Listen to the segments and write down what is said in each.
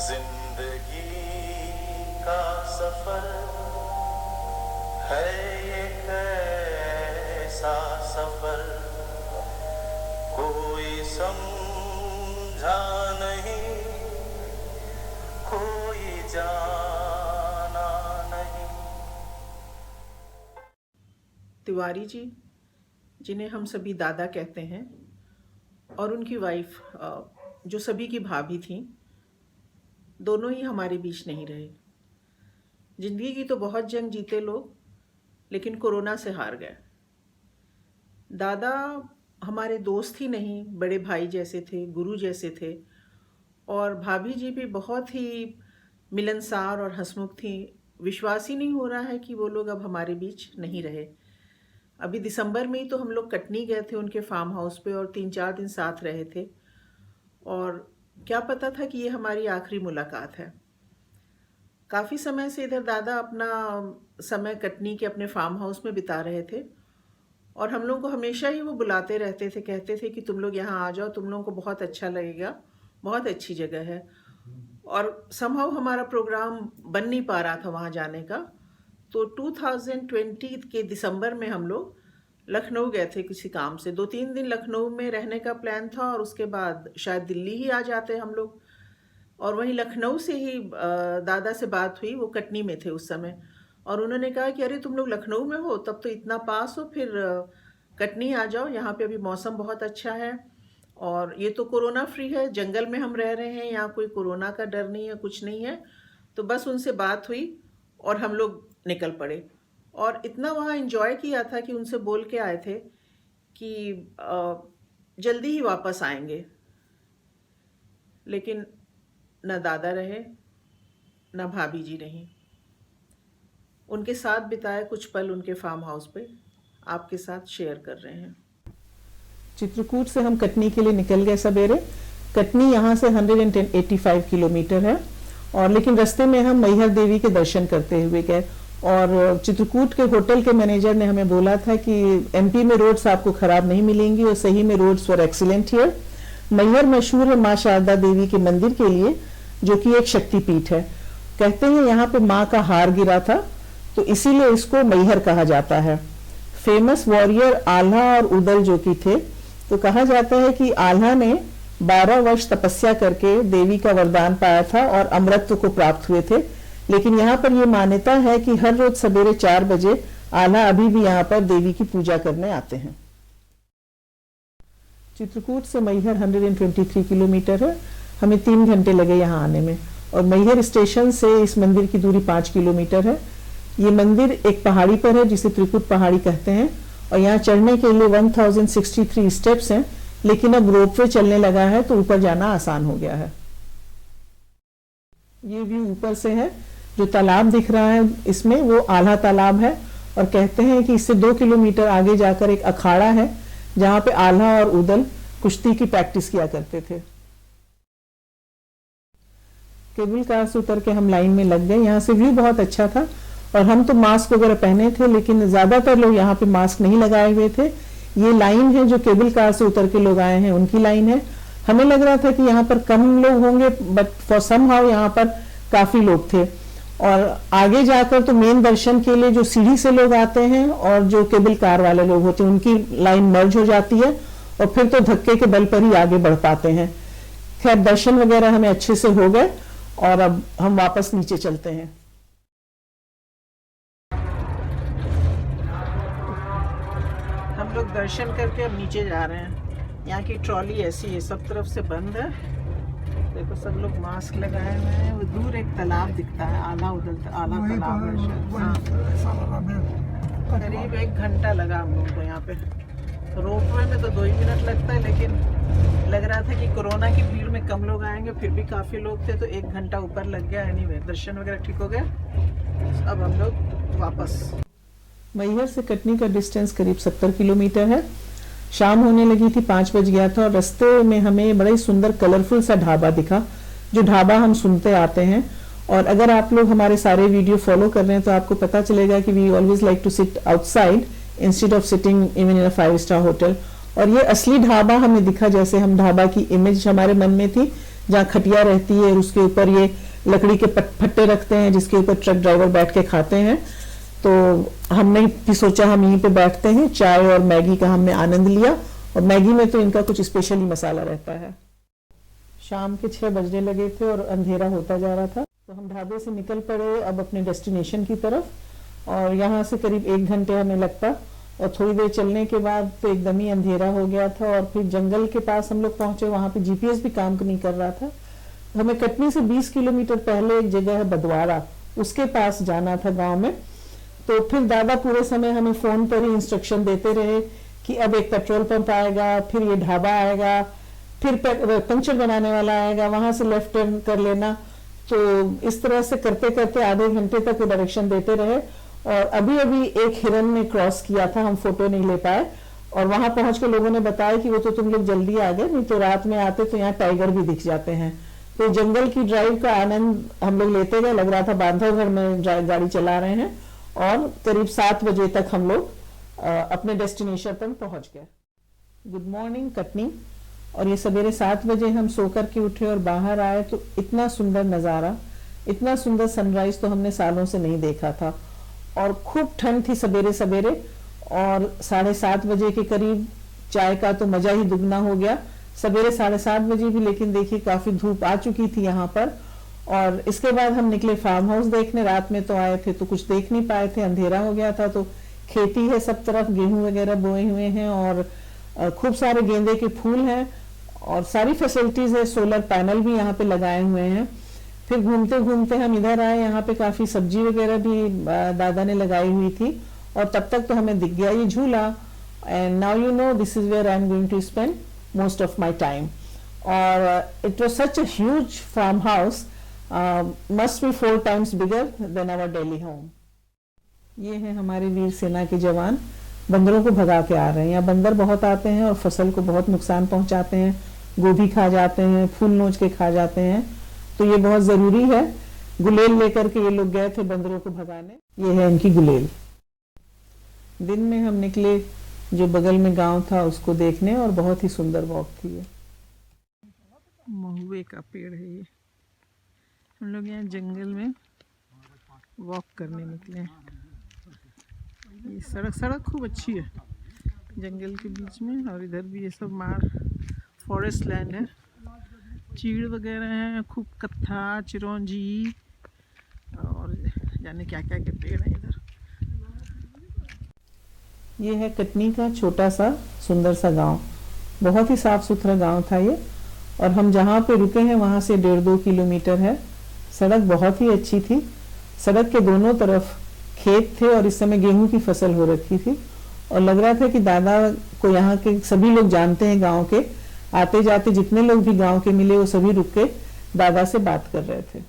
जिंदगी का सफर है ये कैसा सफर, कोई समझा नहीं, कोई जाना नहीं। तिवारी जी, जिन्हें हम सभी दादा कहते हैं, और उनकी वाइफ जो सभी की भाभी थी, दोनों ही हमारे बीच नहीं रहे। जिंदगी की तो बहुत जंग जीते लोग, लेकिन कोरोना से हार गए। दादा हमारे दोस्त ही नहीं, बड़े भाई जैसे थे, गुरु जैसे थे। और भाभी जी भी बहुत ही मिलनसार और हंसमुख थी। विश्वास ही नहीं हो रहा है कि वो लोग अब हमारे बीच नहीं रहे। अभी दिसंबर में ही तो हम लोग कटनी गए थे उनके फार्म हाउस पे, और 3-4 दिन साथ रहे थे। और क्या पता था कि ये हमारी आखिरी मुलाकात है। काफ़ी समय से इधर दादा अपना समय कटनी के अपने फार्म हाउस में बिता रहे थे, और हम लोगों को हमेशा ही वो बुलाते रहते थे, कहते थे कि तुम लोग यहाँ आ जाओ, तुम लोगों को बहुत अच्छा लगेगा, बहुत अच्छी जगह है। और समहाउ हमारा प्रोग्राम बन नहीं पा रहा था वहाँ जाने का। तो 2020 के दिसंबर में हम लोग लखनऊ गए थे किसी काम से। 2-3 दिन लखनऊ में रहने का प्लान था, और उसके बाद शायद दिल्ली ही आ जाते हम लोग। और वहीं लखनऊ से ही दादा से बात हुई, वो कटनी में थे उस समय, और उन्होंने कहा कि अरे तुम लोग लखनऊ में हो, तब तो इतना पास हो, फिर कटनी आ जाओ, यहाँ पे अभी मौसम बहुत अच्छा है, और ये तो कोरोना फ्री है, जंगल में हम रह रहे हैं, यहाँ कोई कोरोना का डर नहीं है, कुछ नहीं है। तो बस उनसे बात हुई और हम लोग निकल पड़े, और इतना वहाँ एंजॉय किया था कि उनसे बोल के आए थे कि जल्दी ही वापस आएंगे। लेकिन न दादा रहे, न भाभी जी रहीं। उनके साथ बिताए कुछ पल उनके फार्म हाउस पे आपके साथ शेयर कर रहे हैं। चित्रकूट से हम कटनी के लिए निकल गए सवेरे। कटनी यहाँ से 185 किलोमीटर है, और लेकिन रास्ते में हम मैहर देवी के दर्शन करते हुए गए। और चित्रकूट के होटल के मैनेजर ने हमें बोला था कि एमपी में रोड्स आपको खराब नहीं मिलेंगी, और सही में roads were excellent here. Maihar मशहूर है माँ शारदा देवी के मंदिर के लिए, जो कि एक शक्तिपीठ है। कहते हैं यहाँ पे माँ का हार गिरा था, तो इसीलिए इसको मैहर कहा जाता है। फेमस वॉरियर आल्हा और उदल जो कि थे, तो कहा जाता है कि आल्हा ने 12 वर्ष तपस्या करके देवी का वरदान पाया था और अमरत्व को प्राप्त हुए थे। लेकिन यहाँ पर यह मान्यता है कि हर रोज सवेरे 4 बजे आल्हा अभी भी यहाँ पर देवी की पूजा करने आते हैं। चित्रकूट से मैहर 123 किलोमीटर है। हमें 3 घंटे लगे यहाँ आने में, और मैहर स्टेशन से इस मंदिर की दूरी 5 किलोमीटर है। ये मंदिर एक पहाड़ी पर है जिसे त्रिकुट पहाड़ी कहते हैं, और यहाँ चढ़ने के लिए 1063 स्टेप्स हैं, लेकिन अब रोपवे चलने लगा है तो ऊपर जाना आसान हो गया है। ये व्यू ऊपर से है। जो तालाब दिख रहा है इसमें, वो आल्हा तालाब है, और कहते हैं कि इससे 2 किलोमीटर आगे जाकर एक अखाड़ा है जहाँ पे आल्हा और उदल कुश्ती की प्रैक्टिस किया करते थे। केबल कार से उतर के हम लाइन में लग गए। यहाँ से व्यू बहुत अच्छा था, और हम तो मास्क वगैरह पहने थे, लेकिन ज्यादातर लोग यहाँ पे मास्क नहीं लगाए हुए थे। ये लाइन है जो केबल कार से उतर के लोग आए हैं, उनकी लाइन है। हमें लग रहा था कि यहाँ पर कम लोग होंगे, बट फॉर समहाउ यहाँ पर काफी लोग थे। और आगे जाकर तो मेन दर्शन के लिए जो सीढ़ी से लोग आते हैं और जो केबल कार वाले लोग होते हैं, उनकी लाइन मर्ज हो जाती है, और फिर तो धक्के के बल पर ही आगे बढ़ पाते हैं। खैर, दर्शन वगैरह हमें अच्छे से हो गए, और अब हम वापस नीचे चलते हैं। हम लोग दर्शन करके अब नीचे जा रहे हैं। यहाँ की ट्रॉली ऐसी है, सब तरफ से बंद है। देखो, सब लोग मास्क लगाए हुए हैं। वो दूर एक तालाब दिखता है, आल्हा तालाब है शायद। करीब 1 घंटा लगा हम लोगों को यहाँ पे। रोपवे में तो 2 ही मिनट लगता है, लेकिन लग रहा था कि कोरोना की भीड़ में कम लोग आएंगे, फिर भी काफी लोग थे, तो 1 घंटा ऊपर लग गया। एनीवे, दर्शन वगैरह ठीक हो गया। अब हम लोग वापस। मैहर से कटनी का डिस्टेंस करीब 70 किलोमीटर है। शाम होने लगी थी, 5 बज गया था, और रास्ते में हमें बड़ा ही सुंदर कलरफुल सा ढाबा दिखा, जो ढाबा हम सुनते आते हैं। और अगर आप लोग हमारे सारे वीडियो फॉलो कर रहे हैं तो आपको पता चलेगा कि we always like to sit outside instead of sitting even in a 5 star hotel. और ये असली ढाबा हमें दिखा, जैसे हम ढाबा की इमेज हमारे मन में थी, जहाँ खटिया रहती है, उसके ऊपर ये लकड़ी के फट्टे रखते हैं जिसके ऊपर ट्रक ड्राइवर बैठ के खाते हैं। तो हमने भी सोचा हम यहीं पे बैठते हैं, चाय और मैगी का हमने आनंद लिया। और मैगी में तो इनका कुछ स्पेशली मसाला रहता है। शाम के 6 बजने लगे थे और अंधेरा होता जा रहा था, तो हम ढाबे से निकल पड़े अब अपने डेस्टिनेशन की तरफ। और यहाँ से करीब 1 घंटे हमें लगता, और थोड़ी देर चलने के बाद तो एकदम ही अंधेरा हो गया था। और फिर जंगल के पास हम लोग पहुंचे, वहां पे जीपीएस भी काम नहीं कर रहा था। हमें कटनी से 20 किलोमीटर पहले एक जगह है बदवाड़ा, उसके पास जाना था गांव में। तो फिर दादा पूरे समय हमें फोन पर ही इंस्ट्रक्शन देते रहे कि अब एक पेट्रोल पंप आएगा, फिर ये ढाबा आएगा, फिर पंचर बनाने वाला आएगा, वहां से लेफ्ट टर्न कर लेना। तो इस तरह से करते करते आधे घंटे तक वो डायरेक्शन देते रहे। और अभी अभी एक हिरन ने क्रॉस किया था, हम फोटो नहीं ले पाए। और वहां पहुंच के लोगों ने बताया कि वो तो तुम लोग जल्दी आ गए, नहीं तो रात में आते तो यहाँ टाइगर भी दिख जाते हैं। तो जंगल की ड्राइव का आनंद हम लोग लेते गए। लग रहा था बांधवगढ़ में गाड़ी चला रहे हैं। और करीब 7 बजे तक हम लोग अपने डेस्टिनेशन तक पहुंच गए। Good morning Katni. और ये सवेरे 7 बजे हम सो कर के उठे और बाहर आए तो इतना सुंदर नज़ारा, इतना सुंदर सनराइज तो हमने सालों से नहीं देखा था। और खूब ठंड थी सवेरे सवेरे, और 7:30 बजे के करीब चाय का तो मजा ही दुगना हो गया। सवेरे 7:30 बजे भी लेकिन देखिए काफी धूप आ चुकी थी यहाँ पर। और इसके बाद हम निकले फार्म हाउस देखने। रात में तो आए थे तो कुछ देख नहीं पाए थे, अंधेरा हो गया था। तो खेती है सब तरफ, गेहूं वगैरह बोए हुए हैं और खूब सारे गेंदे के फूल हैं और सारी फैसिलिटीज है। सोलर पैनल भी यहाँ पे लगाए हुए हैं। फिर घूमते घूमते हम इधर आए, यहाँ पे काफी सब्जी वगैरह भी दादा ने लगाई हुई थी। और तब तक तो हमें दिख गया ये झूला। And now you know this is where I am going to spend most of my time. और it was such a huge farm house, must be 4 times bigger than our Delhi home. ये है हमारे वीर सेना के जवान, बंदरों को भगा के आ रहे हैं। यहाँ बंदर बहुत आते हैं और फसल को बहुत नुकसान पहुंचाते हैं, गोभी खा जाते हैं, फूल नोच के खा जाते हैं। तो ये बहुत जरूरी है। गुलेल लेकर के ये लोग गए थे बंदरों को भगाने। ये है इनकी गुलेल। दिन में हम निकले जो बगल में गांव था उसको देखने, और बहुत ही सुंदर वॉक थी ये। महुए का पेड़ है ये। हम लोग यहाँ जंगल में वॉक करने निकले हैं। ये सड़क खूब अच्छी है जंगल के बीच में। और इधर भी ये सब फॉरेस्ट लैंड है, चीड़ वगैरह हैं, खूब कत्था, चिरौंजी और जाने क्या क्या के पेड़ हैं इधर। ये है कटनी का छोटा सा सुंदर सा गांव। बहुत ही साफ सुथरा गांव था ये। और हम जहाँ पे रुके हैं वहाँ से 1.5-2 किलोमीटर है। सड़क बहुत ही अच्छी थी। सड़क के दोनों तरफ खेत थे और इस समय गेहूं की फसल हो रखी थी। और लग रहा था कि दादा को यहाँ के सभी लोग जानते हैं गांव के। आते जाते जितने लोग भी गांव के मिले वो सभी रुक के दादा से बात कर रहे थे।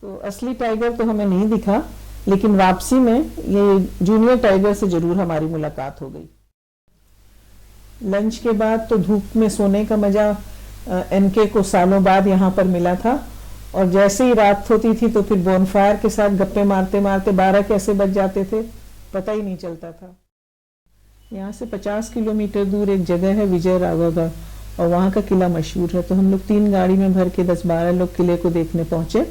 तो असली टाइगर तो हमें नहीं दिखा, लेकिन वापसी में ये जूनियर टाइगर से जरूर हमारी मुलाकात हो गई। लंच के बाद तो धूप में सोने का मजा एनके को सालों बाद यहाँ पर मिला था। और जैसे ही रात होती थी तो फिर बोनफायर के साथ गप्पे मारते मारते 12 कैसे बज जाते थे पता ही नहीं चलता था। यहाँ से 50 किलोमीटर दूर एक जगह है विजय राघवगढ़, और वहाँ का किला मशहूर है। तो हम लोग 3 गाड़ी में भर के 10-12 लोग किले को देखने पहुंचे।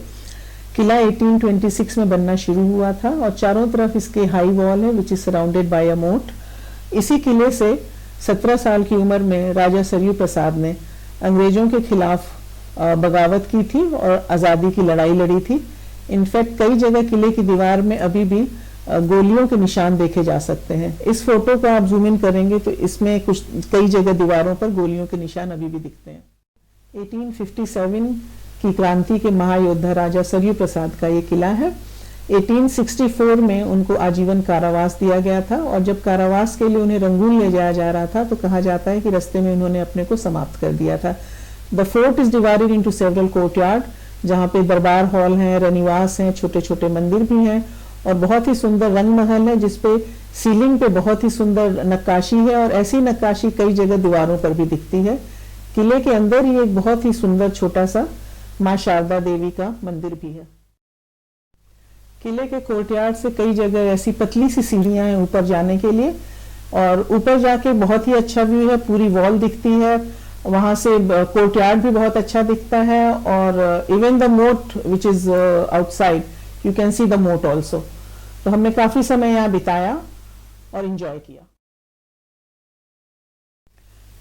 किला 1826 में बनना शुरू हुआ था और चारों तरफ इसके हाई वॉल है विच इज सराउंडेड बाय अ मोट। इसी किले से 17 साल की उम्र में राजा सरयू प्रसाद ने अंग्रेजों के खिलाफ बगावत की थी और आज़ादी की लड़ाई लड़ी थी। इनफैक्ट कई जगह किले की दीवार में अभी भी गोलियों के निशान देखे जा सकते हैं। इस फोटो को आप जूम इन करेंगे तो इसमें कई जगह दीवारों पर गोलियों के निशान अभी भी दिखते हैं। 1857 की क्रांति के महायोद्धा राजा सरयू प्रसाद का ये किला है। 1864 में उनको आजीवन कारावास दिया गया था और जब कारावास के लिए उन्हें रंगून ले जाया जा रहा था तो कहा जाता है कि रास्ते में उन्होंने अपने को समाप्त कर दिया था। The fort is divided into several courtyard, जहाँ पे दरबार हॉल हैं, रनिवास हैं, छोटे छोटे मंदिर भी हैं और बहुत ही सुंदर रंग महल है जिसपे सीलिंग पे बहुत ही सुंदर नक्काशी है और ऐसी नक्काशी कई जगह दीवारों पर भी दिखती है। किले के अंदर ही एक बहुत ही सुंदर छोटा सा माँ शारदा देवी का मंदिर भी है। किले के कोर्टयार्ड से कई जगह ऐसी पतली सी सीढ़ियां हैं ऊपर जाने के लिए और ऊपर जाके बहुत ही अच्छा व्यू है, पूरी वॉल दिखती है, वहां से कोर्टयार्ड भी बहुत अच्छा दिखता है, और इवन द मोट which is outside you can see the मोट ऑल्सो। तो हमने काफी समय यहाँ बिताया और इंजॉय किया।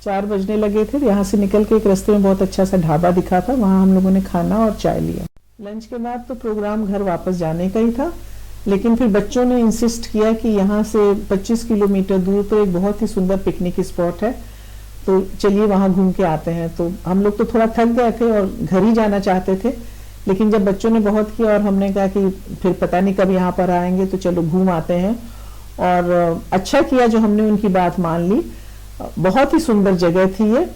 4 बजने लगे थे, यहाँ से निकल के एक रास्ते में बहुत अच्छा सा ढाबा दिखा था, वहां हम लोगों ने खाना और चाय लिया। लंच के बाद तो प्रोग्राम घर वापस जाने का ही था, लेकिन फिर बच्चों ने इंसिस्ट किया कि यहाँ से 25 किलोमीटर दूर पर एक बहुत ही सुंदर पिकनिक स्पॉट है, तो चलिए वहां घूम के आते हैं। तो हम लोग तो थोड़ा थक गए थे और घर ही जाना चाहते थे, लेकिन जब बच्चों ने बहुत किया और हमने कहा कि फिर पता नहीं कब यहाँ पर आएंगे, तो चलो घूम आते हैं। और अच्छा किया जो हमने उनकी बात मान ली। बहुत ही सुंदर जगह थी ये,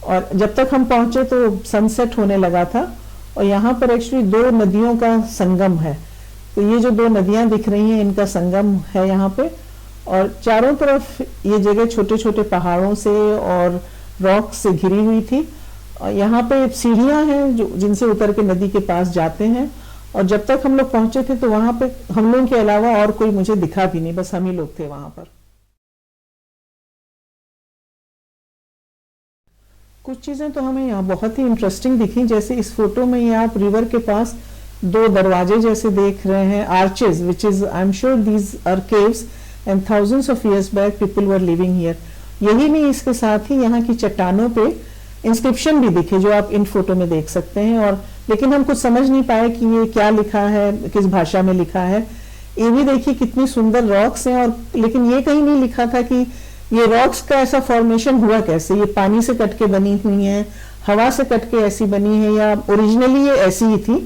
और जब तक हम पहुंचे तो सनसेट होने लगा था, और यहाँ पर एक्चुअली 2 नदियों का संगम है। तो ये जो 2 नदियां दिख रही हैं, इनका संगम है यहाँ पे, और चारों तरफ ये जगह छोटे छोटे पहाड़ों से और रॉक से घिरी हुई थी। और यहाँ पे सीढ़ियां हैं जो जिनसे उतर के नदी के पास जाते हैं, और जब तक हम लोग पहुंचे थे तो वहां पे हम लोगों के अलावा और कोई मुझे दिखा भी नहीं, बस हम ही लोग थे वहां पर। कुछ चीजें तो हमें यहाँ बहुत ही इंटरेस्टिंग दिखी, जैसे इस फोटो में ये आप रिवर के पास 2 दरवाजे जैसे देख रहे हैं, arches, which is I am sure these are caves and thousands of years back people were living here। यही नहीं, इसके साथ ही यहाँ की चट्टानों पे इंस्क्रिप्शन भी दिखे जो आप इन फोटो में देख सकते हैं, और लेकिन हम कुछ समझ नहीं पाए कि ये क्या लिखा है, किस भाषा में लिखा है। ये भी देखिए कितनी सुंदर रॉक्स हैं, और लेकिन ये कहीं नहीं लिखा था कि ये रॉक्स का ऐसा फॉर्मेशन हुआ कैसे, ये पानी से कट के बनी हुई है, हवा से कट के ऐसी बनी है, या ओरिजिनली ये ऐसी ही थी।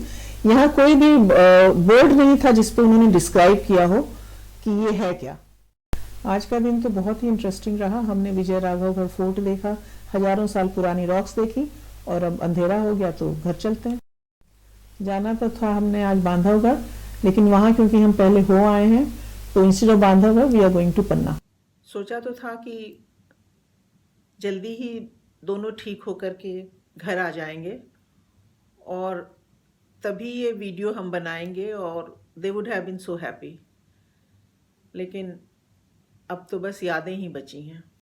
यहाँ कोई भी बोर्ड नहीं था जिसपे उन्होंने डिस्क्राइब किया हो कि ये है क्या। आज का दिन तो बहुत ही इंटरेस्टिंग रहा। हमने विजय राघवगढ़ फोर्ट देखा, हजारों साल पुरानी रॉक्स देखी, और अब अंधेरा हो गया तो घर चलते हैं। जाना तो था हमने आज बांधवगढ़, लेकिन वहां क्योंकि हम पहले हो आए हैं, तो instead of Bandhavgarh we are going to Panna. सोचा तो था कि जल्दी ही दोनों ठीक होकर के घर आ जाएंगे, और तभी ये वीडियो हम बनाएंगे और they would have been so happy, लेकिन अब तो बस यादें ही बची हैं।